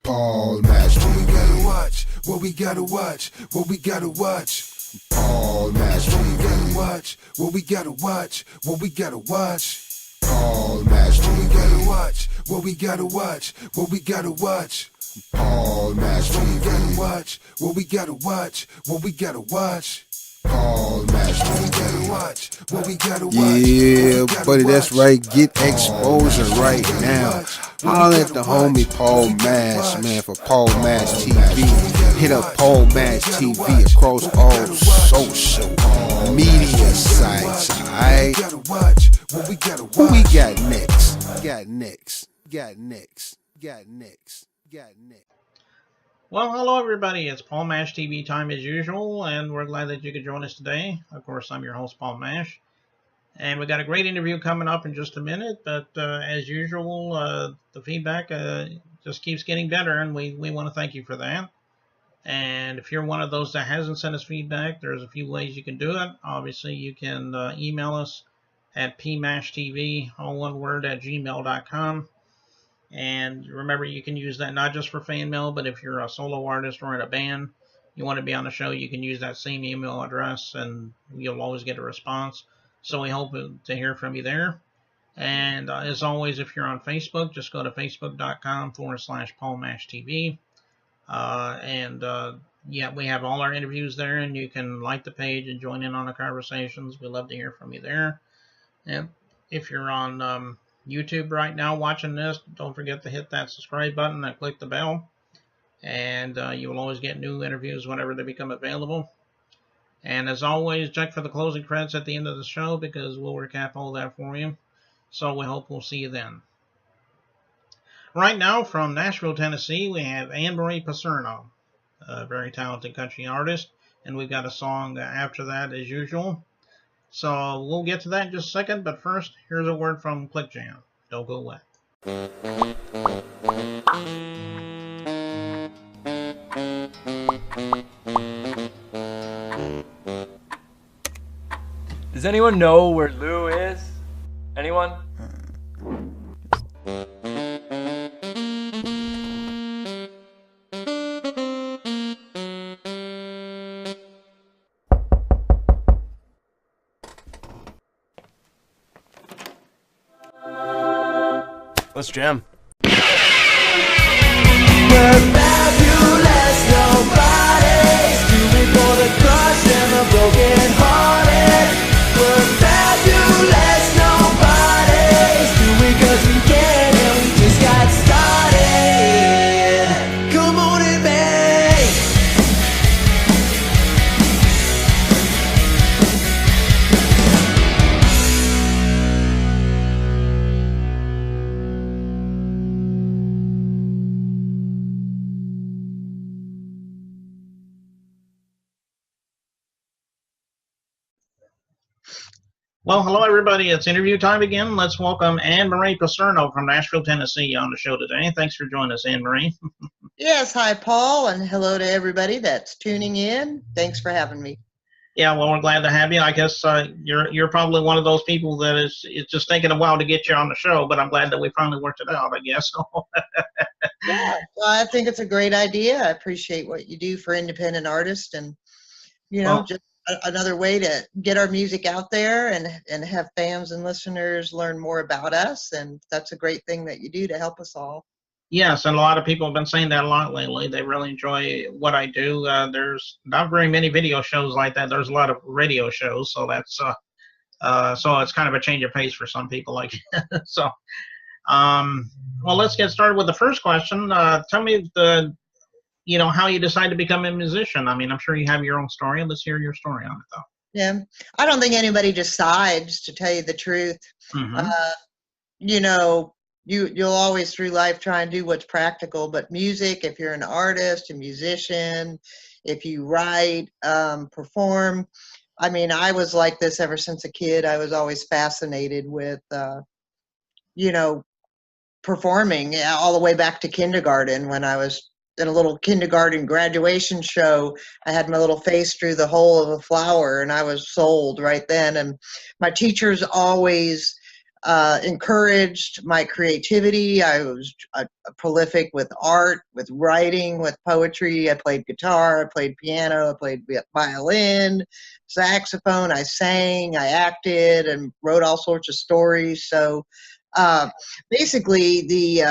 Paul Nash TV. What we gotta watch, what we gotta watch, what we gotta watch. Paul Nash TV. What we gotta watch, what we gotta watch, what we gotta watch. Paul Nash TV. What we gotta watch, what we gotta watch, what we gotta watch. Paul Nash TV. What we gotta watch, what we gotta watch, what we gotta watch. Paul Nash TV. What we gotta watch, what we gotta watch. Yeah, buddy, that's right. Get exposure right now. Holler at the homie Paul Mash, man, for Paul Mash TV. Hit up Paul Mash TV across all social media sites, alright? Who we got next? Well, hello everybody, it's Paul Mash TV time as usual, and we're glad that you could join us today. Of course, I'm your host, Paul Mash, and we got a great interview coming up in just a minute, but as usual, the feedback just keeps getting better, and we want to thank you for that. And if you're one of those that hasn't sent us feedback, there's a few ways you can do it. Obviously, you can email us at pmashtv, all one word, at gmail.com. And remember, you can use that not just for fan mail, but if you're a solo artist or in a band, you want to be on the show, you can use that same email address and you'll always get a response. So we hope to hear from you there. And as always, if you're on Facebook, just go to facebook.com/PaulMashTV. Yeah, we have all our interviews there, and you can like the page and join in on the conversations. We love to hear from you there. And if you're on YouTube right now watching this, don't forget to hit that subscribe button and click the bell, and you will always get new interviews whenever they become available. And as always, check for the closing credits at the end of the show, because we'll recap all that for you. So we hope we'll see you then. Right now, from Nashville, Tennessee, we have Annemarie Picerno, a very talented country artist, and we've got a song after that as usual. So we'll get to that in just a second, but first, here's a word from ClickJam. Don't go away. Does anyone know where Lou is? Anyone? Let's jam. We're fabulous, nobody's too big for the crushed and the broken hearted. We're fabulous, nobody's too weak 'cause we can, and we just got started. Come on in, babe. Well, hello everybody. It's interview time again. Let's welcome Annemarie Picerno from Nashville, Tennessee on the show today. Thanks for joining us, Annemarie. Yes, hi Paul, and hello to everybody that's tuning in. Thanks for having me. Yeah, well, we're glad to have you. I guess you're probably one of those people that it's just taking a while to get you on the show, but I'm glad that we finally worked it out, I guess. Yeah, well, I think it's a great idea. I appreciate what you do for independent artists, and just another way to get our music out there and have fans and listeners learn more about us, and that's a great thing that you do to help us all. Yes, and a lot of people have been saying that a lot lately. They really enjoy what I do. There's not very many video shows like that. There's a lot of radio shows, so that's so it's kind of a change of pace for some people. Like so. Well, let's get started with the first question. Tell me how you decide to become a musician. I mean, I'm sure you have your own story. Let's hear your story on it, though. Yeah, I don't think anybody decides, to tell you the truth. Mm-hmm. You'll always through life try and do what's practical, but music, if you're an artist, a musician, if you write, perform, I mean, I was like this ever since a kid. I was always fascinated with, performing all the way back to kindergarten. When I was in a little kindergarten graduation show, I had my little face through the hole of a flower, and I was sold right then. And my teachers always encouraged my creativity. I was prolific with art, with writing, with poetry. I played guitar, I played piano, I played violin, saxophone. I sang, I acted, and wrote all sorts of stories. So basically,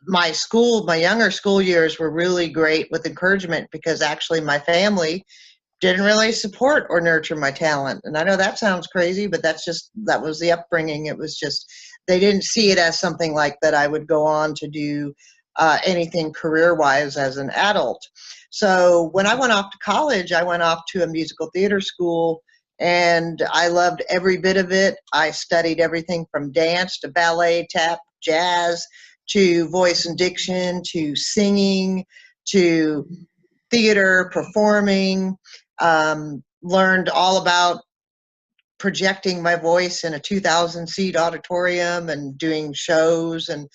my younger school years were really great with encouragement, because actually my family didn't really support or nurture my talent. And I know that sounds crazy, but that was the upbringing. It was just, they didn't see it as something like that I would go on to do anything career-wise as an adult. So when I went off to college, I went off to a musical theater school, and I loved every bit of it. I studied everything from dance to ballet, tap, jazz, to voice and diction, to singing, to theater, performing. Learned all about projecting my voice in a 2,000-seat auditorium and doing shows, and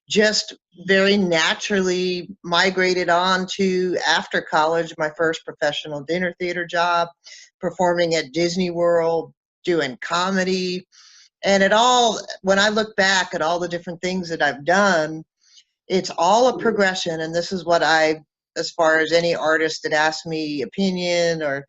just very naturally migrated on to, after college, my first professional dinner theater job, performing at Disney World, doing comedy. And when I look back at all the different things that I've done, it's all a progression. And this is what as far as any artist that asks me opinion, or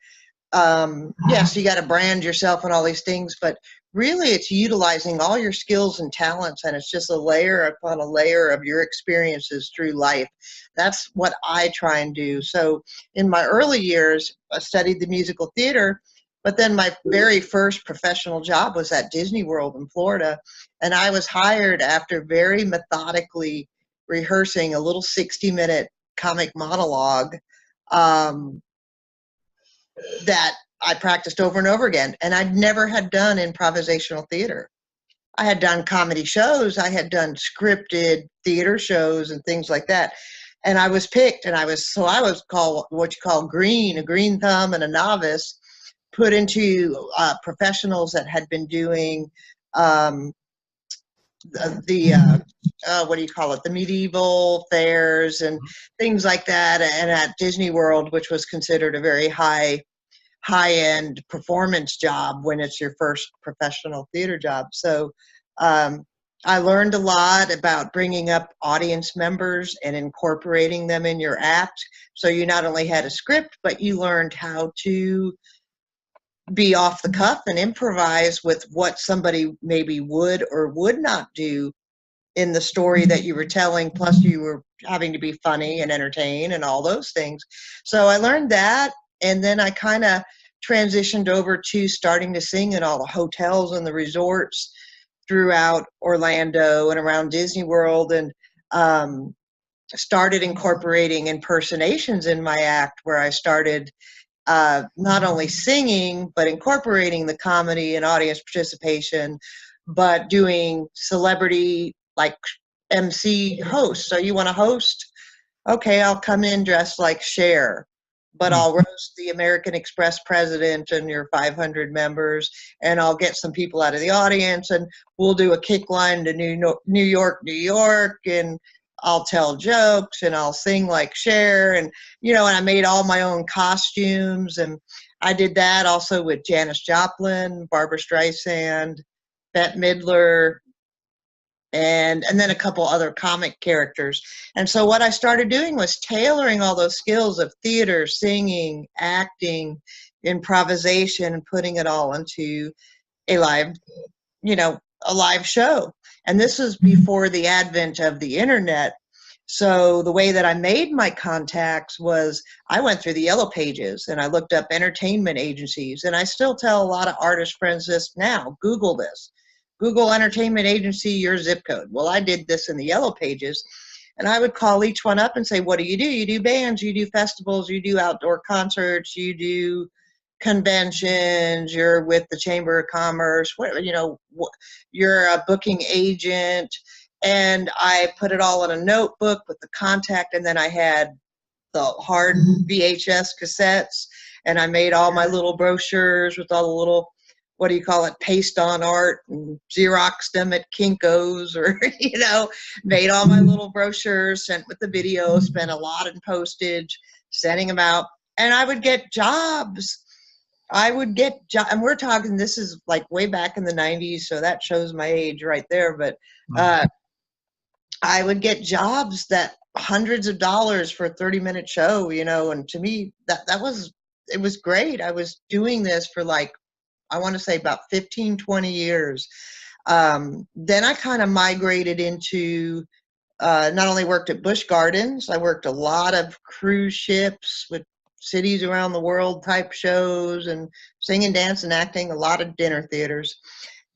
yes, you got to brand yourself and all these things, but really it's utilizing all your skills and talents, and it's just a layer upon a layer of your experiences through life. That's what I try and do. So in my early years, I studied the musical theater, but then my very first professional job was at Disney World in Florida, and I was hired after very methodically rehearsing a little 60-minute comic monologue that I practiced over and over again. And I'd never had done improvisational theater. I had done comedy shows, I had done scripted theater shows and things like that. And I was picked, and I was called what you call green, a green thumb and a novice, put into professionals that had been doing what do you call it, the medieval fairs and things like that, and at Disney World, which was considered a very high-end performance job when it's your first professional theater job. So I learned a lot about bringing up audience members and incorporating them in your act. So you not only had a script, but you learned how to be off the cuff and improvise with what somebody maybe would or would not do in the story that you were telling, plus you were having to be funny and entertain and all those things. So I learned that, and then I kind of transitioned over to starting to sing in all the hotels and the resorts throughout Orlando and around Disney World, and started incorporating impersonations in my act, where I started not only singing, but incorporating the comedy and audience participation, but doing celebrity, like MC host. So you want to host? Okay, I'll come in dressed like Cher, but I'll roast the American Express president and your 500 members, and I'll get some people out of the audience, and we'll do a kick line to New York, and I'll tell jokes, and I'll sing like Cher, and and I made all my own costumes, and I did that also with Janis Joplin, Barbara Streisand, Bette Midler, and then a couple other comic characters. And so what I started doing was tailoring all those skills of theater, singing, acting, improvisation, and putting it all into a live show. And this was before the advent of the internet. So the way that I made my contacts was I went through the Yellow Pages and I looked up entertainment agencies. And I still tell a lot of artist friends this now: Google this. Google entertainment agency, your zip code. Well, I did this in the Yellow Pages, and I would call each one up and say, what do? You do bands, you do festivals, you do outdoor concerts, you do conventions, you're with the Chamber of Commerce, you're a booking agent. And I put it all in a notebook with the contact, and then I had the hard VHS cassettes, and I made all my little brochures with all the little, paste on art, and Xeroxed them at Kinko's, or, made all my little brochures, sent with the video, spent a lot in postage, sending them out. And I would get jobs I would get, and we're talking, this is like way back in the 90s, so that shows my age right there. But I would get jobs that hundreds of dollars for a 30-minute show, you know, and to me, it was great. I was doing this for like, I want to say about 15, 20 years. Then I kind of migrated into, not only worked at Busch Gardens, I worked a lot of cruise ships with cities around the world type shows and singing, dancing, acting, a lot of dinner theaters.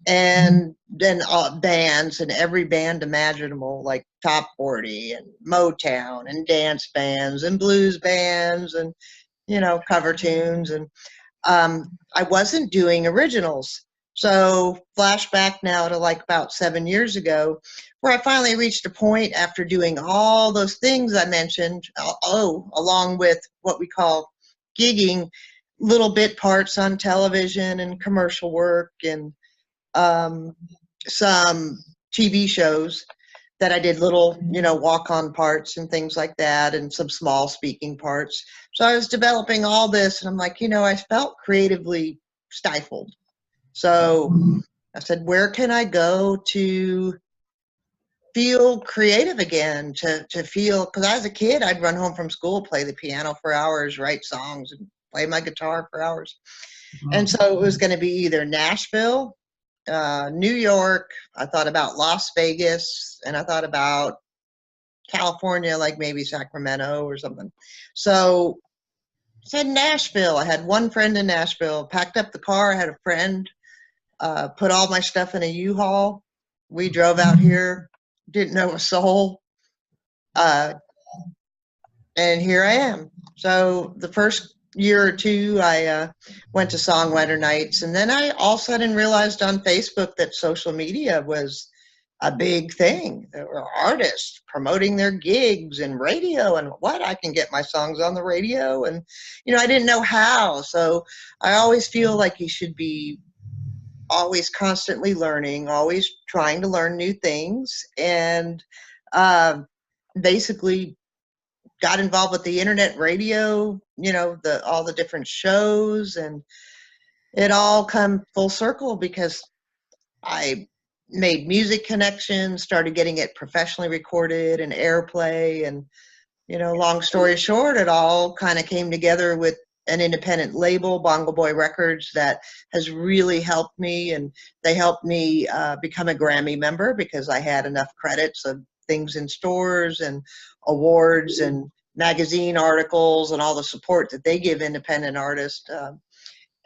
And then bands, and every band imaginable, like Top 40 and Motown and dance bands and blues bands and, you know, cover tunes. And I wasn't doing originals. So flashback now to like about 7 years ago, where I finally reached a point after doing all those things I mentioned, along with what we call gigging, little bit parts on television and commercial work and some TV shows that I did little, you know, walk-on parts and things like that, and some small speaking parts. So I was developing all this, and I'm like, you know, I felt creatively stifled. So I said, where can I go to feel creative again, to feel, because as a kid, I'd run home from school, play the piano for hours, write songs, and play my guitar for hours. And so it was going to be either Nashville, New York, I thought about Las Vegas, and I thought about California, like maybe Sacramento or something. So I said Nashville. I had one friend in Nashville, packed up the car. I had a friend, put all my stuff in a U-Haul. We drove out here, didn't know a soul. And here I am. So the first year or two, I went to songwriter nights, and then I all of a sudden realized on Facebook that social media was a big thing. There were artists promoting their gigs and radio, and what, I can get my songs on the radio, and you know, I didn't know how. So I always feel like you should be always constantly learning, always trying to learn new things, and basically got involved with the internet radio, you know, all the different shows, and it all come full circle because I made music connections, started getting it professionally recorded and airplay, and you know, long story short, it all kind of came together with an independent label, Bongo Boy Records, that has really helped me, and they helped me become a Grammy member because I had enough credits of things in stores and awards and magazine articles and all the support that they give independent artists,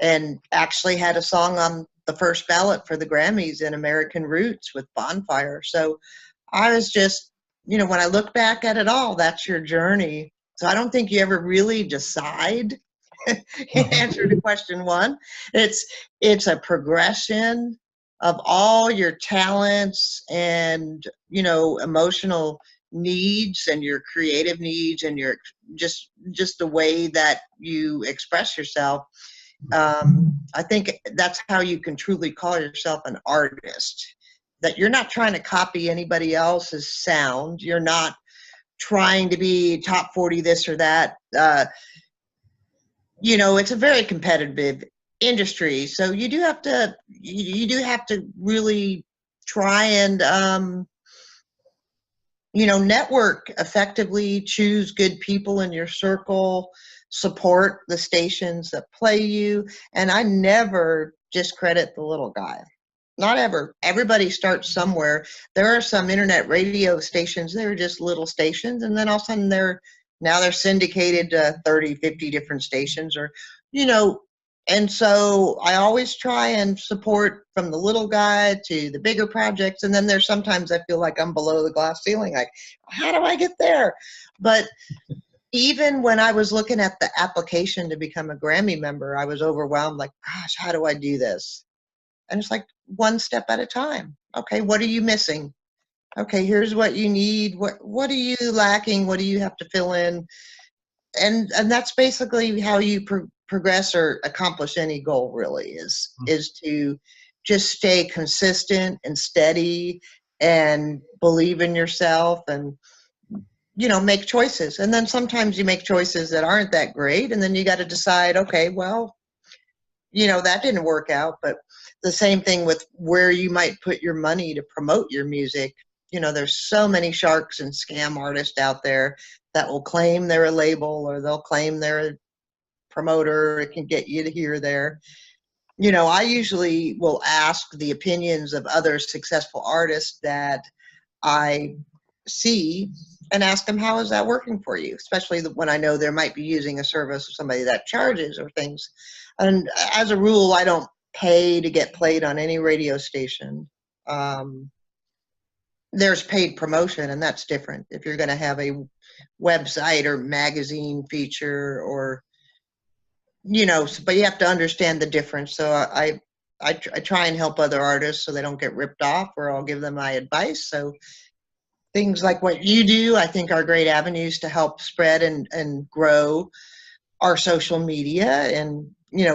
and actually had a song on the first ballot for the Grammys in American Roots with Bonfire. So I was just, you know, when I look back at it all, that's your journey. So I don't think you ever really decide. In answer to question one, it's a progression of all your talents and, you know, emotional needs and your creative needs and your just the way that you express yourself. I think that's how you can truly call yourself an artist, that you're not trying to copy anybody else's sound. You're not trying to be top 40 this or that. You know, it's a very competitive industry, so you do have to really try and you know, network effectively, choose good people in your circle, support the stations that play you. And I never discredit the little guy. Not ever. Everybody starts somewhere. There are some internet radio stations, they're just little stations, and then all of a sudden they're syndicated to 30, 50 different stations, or, you know, and so I always try and support from the little guy to the bigger projects. And then there's sometimes I feel like I'm below the glass ceiling, like, how do I get there? But even when I was looking at the application to become a Grammy member, I was overwhelmed, like, gosh, how do I do this? And it's like one step at a time. Okay, what are you missing? Okay, here's what you need. What are you lacking? What do you have to fill in? And that's basically how you progress or accomplish any goal, really, is to just stay consistent and steady and believe in yourself, and, you know, make choices. And then sometimes you make choices that aren't that great, and then you got to decide, okay, well, that didn't work out. But the same thing with where you might put your money to promote your music. There's so many sharks and scam artists out there that will claim they're a label, or they'll claim they're a promoter. It can get you to here, there. I usually will ask the opinions of other successful artists that I see, and ask them, how is that working for you? Especially when I know they might be using a service of somebody that charges or things. And as a rule, I don't pay to get played on any radio station. There's paid promotion, and that's different. If you're going to have a website or magazine feature, or but you have to understand the difference. So I try and help other artists so they don't get ripped off, or I'll give them my advice. So things like what you do, I think, are great avenues to help spread and grow our social media, and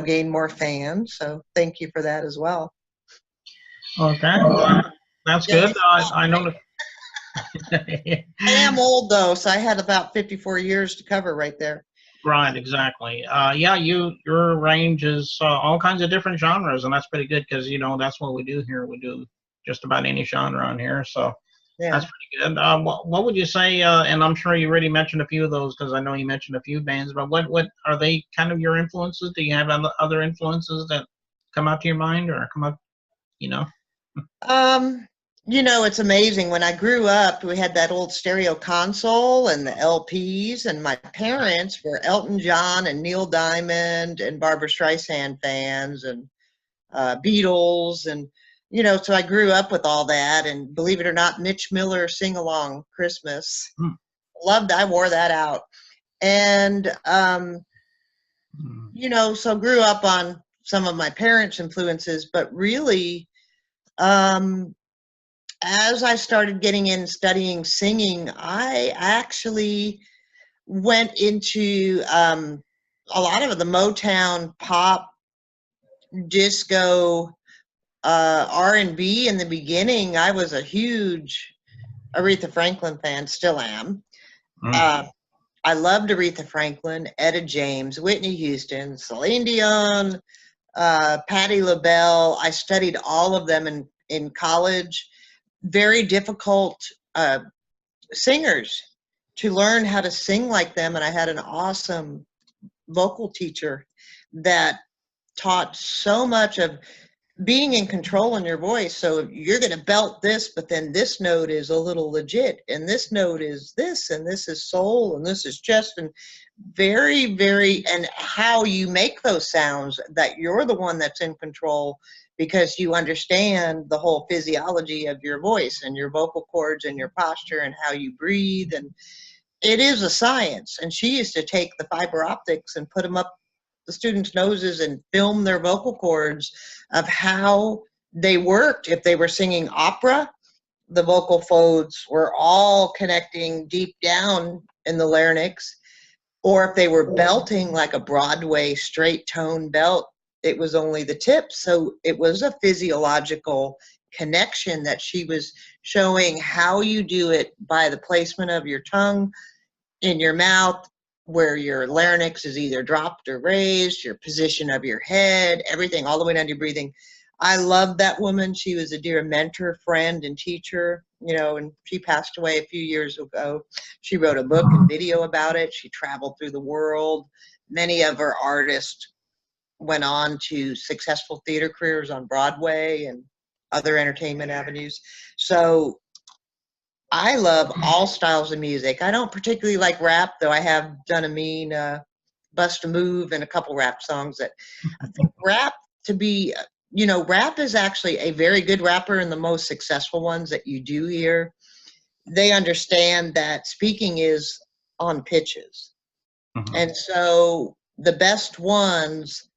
gain more fans. So thank you for that as well. Okay, that's Yeah, good. I know. I am old though, so I had about 54 years to cover right there. Right, exactly. Yeah, your range is all kinds of different genres, and that's pretty good because that's what we do here. We do just about any genre on here, so Yeah. that's pretty good. What would you say? And I'm sure you already mentioned a few of those because I know you mentioned a few bands. But what are they kind of your influences? Do you have other influences that come out to your mind or come up? It's amazing. When I grew up, we had that old stereo console and the LPs, and my parents were Elton John and Neil Diamond and Barbra Streisand fans, and Beatles, and so I grew up with all that. And believe it or not, Mitch Miller Sing Along Christmas, loved. I wore that out, and so grew up on some of my parents' influences, but really. As I started getting in studying singing, I actually went into a lot of the Motown, pop, disco, R&B. In the beginning, I was a huge Aretha Franklin fan, still am. I loved Aretha Franklin, Etta James, Whitney Houston, Celine Dion, Patti LaBelle. I studied all of them in college. Very difficult singers to learn how to sing like them. And I had an awesome vocal teacher that taught so much of being in control in your voice. So you're going to belt this, but then this note is a little legit, and this note is this, and this is soul, and this is chest, and very, very, and how you make those sounds, that you're the one that's in control, because you understand the whole physiology of your voice and your vocal cords and your posture and how you breathe. And it is a science. And she used to take the fiber optics and put them up the students' noses and film their vocal cords of how they worked. If they were singing opera, the vocal folds were all connecting deep down in the larynx. Or if they were belting like a Broadway straight tone belt, it was only the tips. So it was a physiological connection that she was showing how you do it by the placement of your tongue in your mouth, where your larynx is either dropped or raised, your position of your head, everything, all the way down to your breathing. I loved that woman. She was a dear mentor, friend, and teacher, and she passed away a few years ago. She wrote a book and video about it. She traveled through the world. Many of her artists went on to successful theater careers on Broadway and other entertainment avenues. So I love all styles of music. I don't particularly like rap, though I have done a mean Bust a Move and a couple rap songs. That I think rap to be, rap is actually a very good rapper, and the most successful ones that you do hear, they understand that speaking is on pitches. And so the best ones,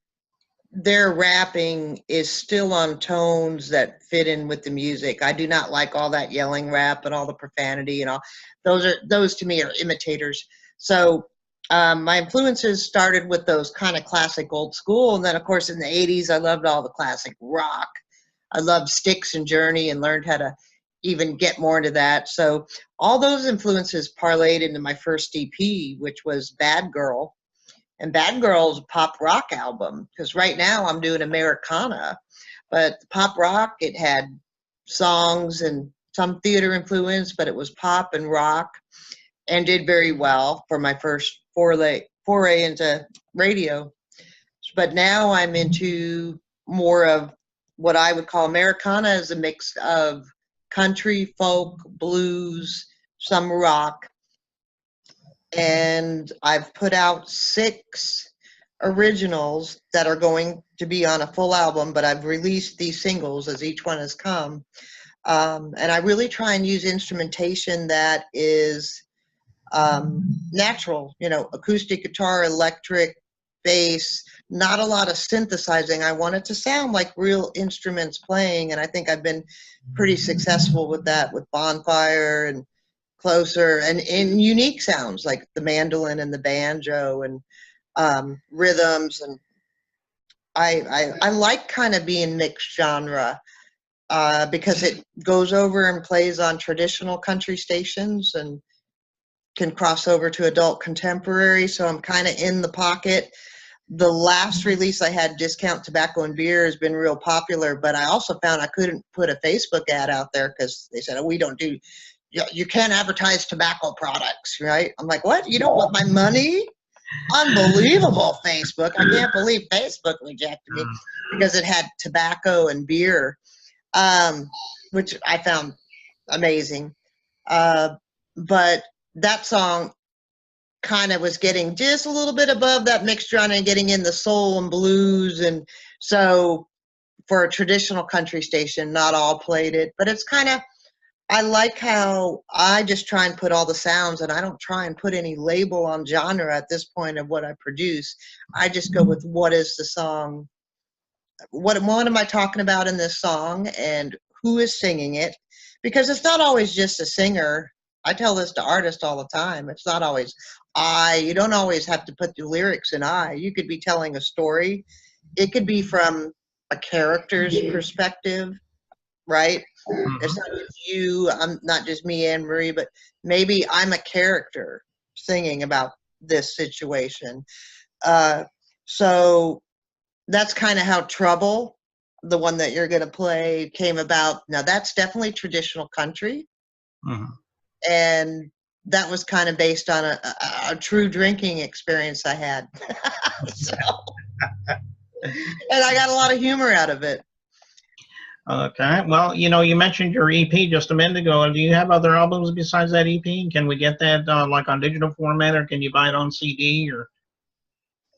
their rapping is still on tones that fit in with the music. I do not like all that yelling rap and all the profanity and all. Those to me are imitators. So my influences started with those kind of classic old school. And then, of course, in the 80s, I loved all the classic rock. I loved Styx and Journey, and learned how to even get more into that. So all those influences parlayed into my first EP, which was Bad Girl. And Bad Girl's a pop rock album, because right now I'm doing Americana. But pop rock, it had songs and some theater influence, but it was pop and rock, and did very well for my first foray into radio. But now I'm into more of what I would call Americana, as a mix of country, folk, blues, some rock. And I've put out 6 originals that are going to be on a full album, but I've released these singles as each one has come. And I really try and use instrumentation that is natural, acoustic guitar, electric, bass, not a lot of synthesizing. I want it to sound like real instruments playing, and I think I've been pretty successful with that, with Bonfire and Closer, and in unique sounds like the mandolin and the banjo and rhythms. And I like kind of being mixed genre, because it goes over and plays on traditional country stations and can cross over to adult contemporary. So I'm kind of in the pocket. The last release I had, Discount Tobacco and Beer, has been real popular, but I also found I couldn't put a Facebook ad out there because they said, oh, we don't do, you can't advertise tobacco products, right? I'm like, what? You don't want my money? Unbelievable, Facebook. I can't believe Facebook rejected me because it had tobacco and beer, which I found amazing. But that song kind of was getting just a little bit above that mixed genre and getting in the soul and blues. And so for a traditional country station, not all played it, but it's kind of, I like how I just try and put all the sounds, and I don't try and put any label on genre at this point of what I produce. I just go with what is the song, what am I talking about in this song, and who is singing it, because it's not always just a singer. I tell this to artists all the time. It's not always you don't always have to put the lyrics in I. You could be telling a story. It could be from a character's perspective, right? It's not just you, I'm not just me, Annemarie, but maybe I'm a character singing about this situation. So that's kind of how Trouble, the one that you're going to play, came about. Now that's definitely traditional country. And that was kind of based on a true drinking experience I had. And I got a lot of humor out of it. Okay. Well, you mentioned your EP just a minute ago. Do you have other albums besides that EP? Can we get that like on digital format, or can you buy it on CD? Or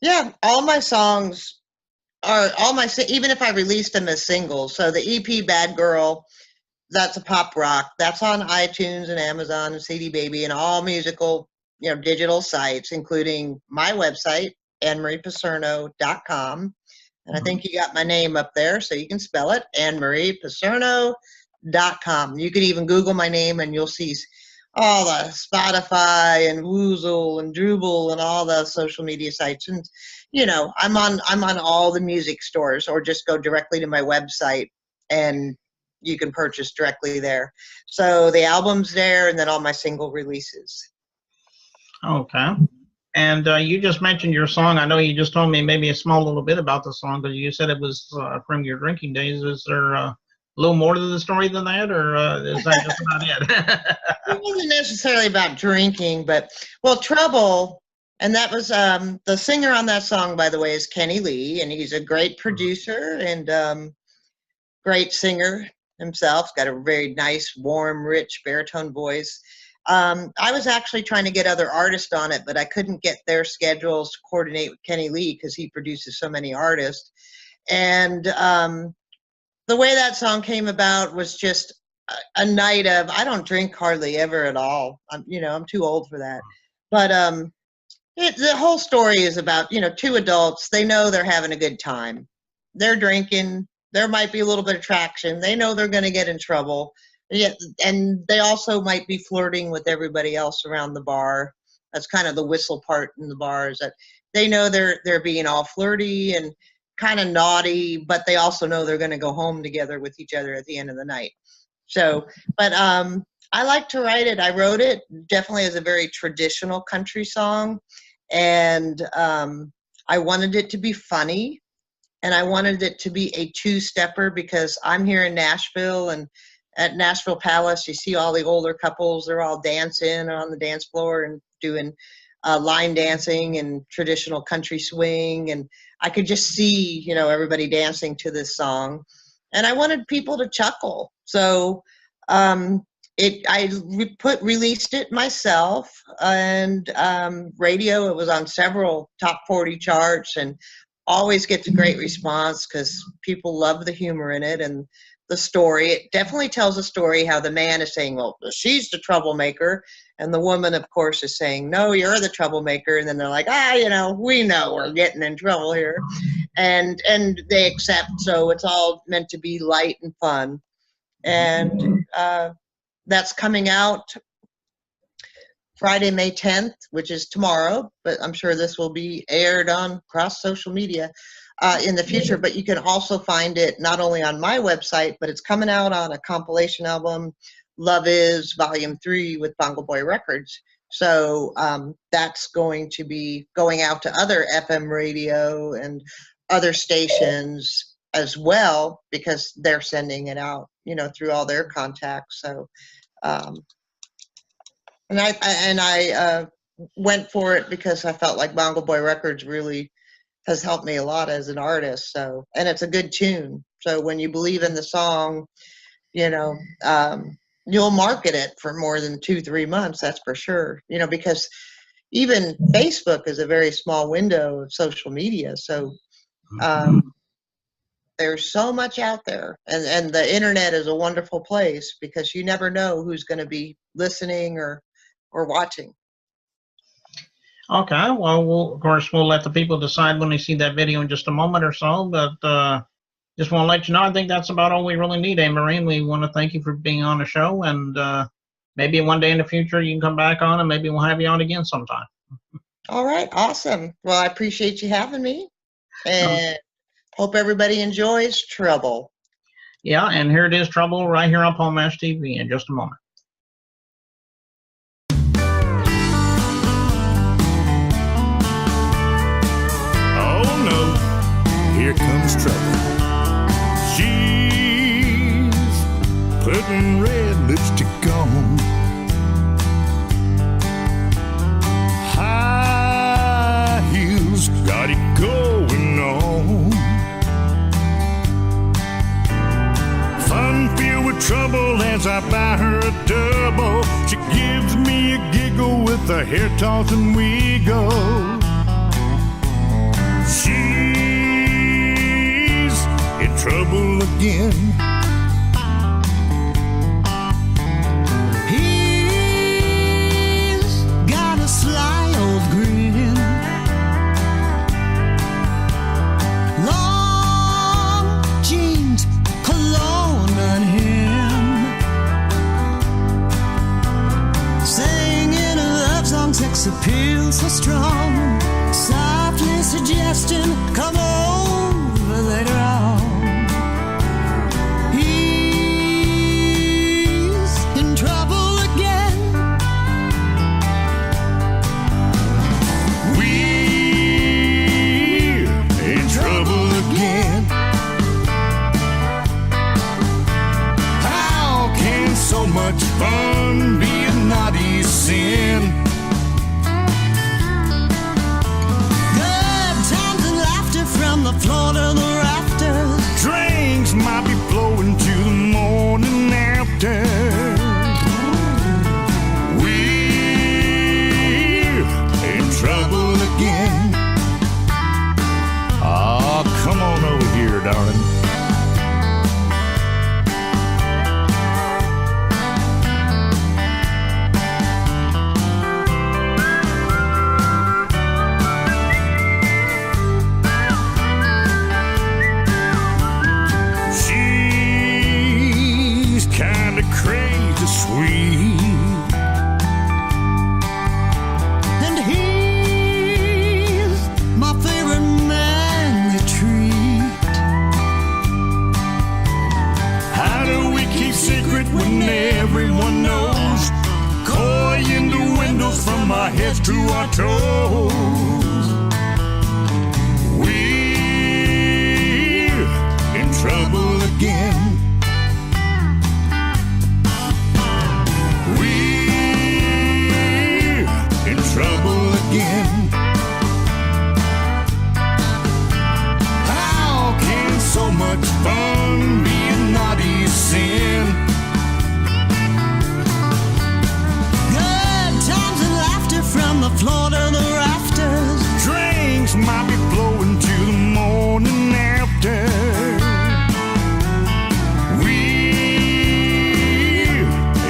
yeah, all my songs are even if I released them as singles. So the EP Bad Girl, that's a pop rock. That's on iTunes and Amazon and CD Baby and all musical, digital sites, including my website, AnnemariePicerno.com. And I think you got my name up there, so you can spell it, AnnemariePicerno.com. You can even Google my name, and you'll see all the Spotify and Woozle and Drooble and all the social media sites. And I'm on all the music stores, or just go directly to my website, and you can purchase directly there. So the album's there, and then all my single releases. okay. And you just mentioned your song. I know you just told me maybe a small little bit about the song, but you said it was from your drinking days. Is there a little more to the story than that, or is that just about it? It wasn't necessarily about drinking, but, Trouble, and that was the singer on that song, by the way, is Kenny Lee, and he's a great producer and great singer himself. He's got a very nice, warm, rich baritone voice. I was actually trying to get other artists on it, but I couldn't get their schedules to coordinate with Kenny Lee because he produces so many artists. And the way that song came about was just a night of, I don't drink hardly ever at all. I'm too old for that. But the whole story is about, 2 adults. They know they're having a good time. They're drinking. There might be a little bit of traction. They know they're going to get in trouble. Yeah, and they also might be flirting with everybody else around the bar. That's kind of the whistle part in the bar, is that they know they're being all flirty and kind of naughty, but they also know they're going to go home together with each other at the end of the night. So, but I like to write it. I wrote it definitely as a very traditional country song, And I wanted it to be funny, and I wanted it to be a two-stepper because I'm here in Nashville, and at Nashville Palace, you see all the older couples. They're all dancing on the dance floor and doing line dancing and traditional country swing. And I could just see, you know, everybody dancing to this song. And I wanted people to chuckle. So released it myself, and radio. It was on several top 40 charts, and always gets a great response because people love the humor in it and the story. It definitely tells a story how the man is saying, well, she's the troublemaker, and the woman, of course, is saying, no, you're the troublemaker. And then they're like, you know, we know we're getting in trouble here, and they accept. So it's all meant to be light and fun, and that's coming out Friday, May 10th, which is tomorrow, but I'm sure this will be aired on cross social media in the future. But you can also find it not only on my website, but it's coming out on a compilation album, Love Is Volume 3 with Bongo Boy Records. So that's going to be going out to other FM radio and other stations as well, because they're sending it out, you know, through all their contacts. So and I went for it because I felt like Bongo Boy Records really has helped me a lot as an artist. So, and it's a good tune. So when you believe in the song, you know, you'll market it for more than 2-3 months. That's for sure. You know, because even Facebook is a very small window of social media. So there's so much out there, and the internet is a wonderful place because you never know who's going to be listening or watching. Okay, well, of course, we'll let the people decide when they see that video in just a moment or so, but just want to let you know, I think that's about all we really need, Annemarie, and we want to thank you for being on the show, and maybe one day in the future you can come back on, and maybe we'll have you on again sometime. All right, awesome. Well, I appreciate you having me, and hope everybody enjoys Trouble. Yeah, and here it is, Trouble, right here on Paul Mash TV in just a moment. Here comes trouble. She's putting red lipstick on, high heels got it going on, fun filled with trouble as I buy her a double. She gives me a giggle with a hair toss and wiggle. In trouble again. He's got a sly old grin, long jeans, cologne on him, singing a love song, sex appeal so strong, softly suggesting, come over later on. Much fun being naughty sin. Good times and laughter from the floor to the rafters. heads to our toes. We're in trouble again. We're in trouble again. How can so much fun be a naughty sin? Good times and laughter from the floor to the rafters. Drinks might be flowing to the morning after. We're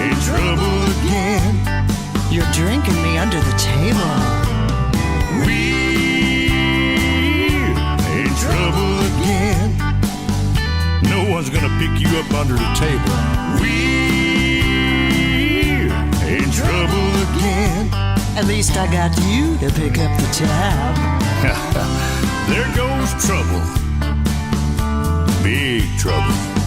in trouble again. You're drinking me under the table. We're in trouble again. No one's gonna pick you up under the table. We're in trouble again. At least I got you to pick up the tab. There goes trouble. Big trouble.